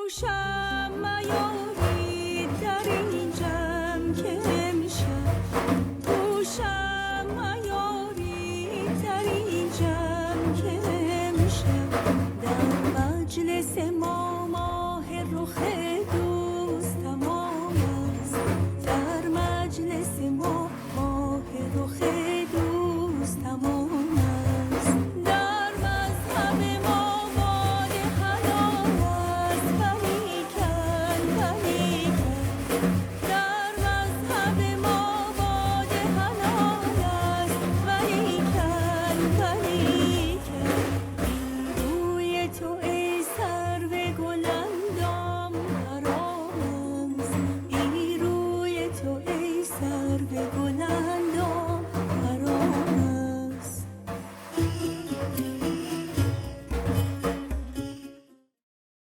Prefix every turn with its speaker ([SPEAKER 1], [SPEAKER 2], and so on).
[SPEAKER 1] دوشم میاری در این جمع که امشب دوشم میاری در این جمع که امشب در مجلس ما ماه رخ دوست تمام است در مجلس ما ماه رخ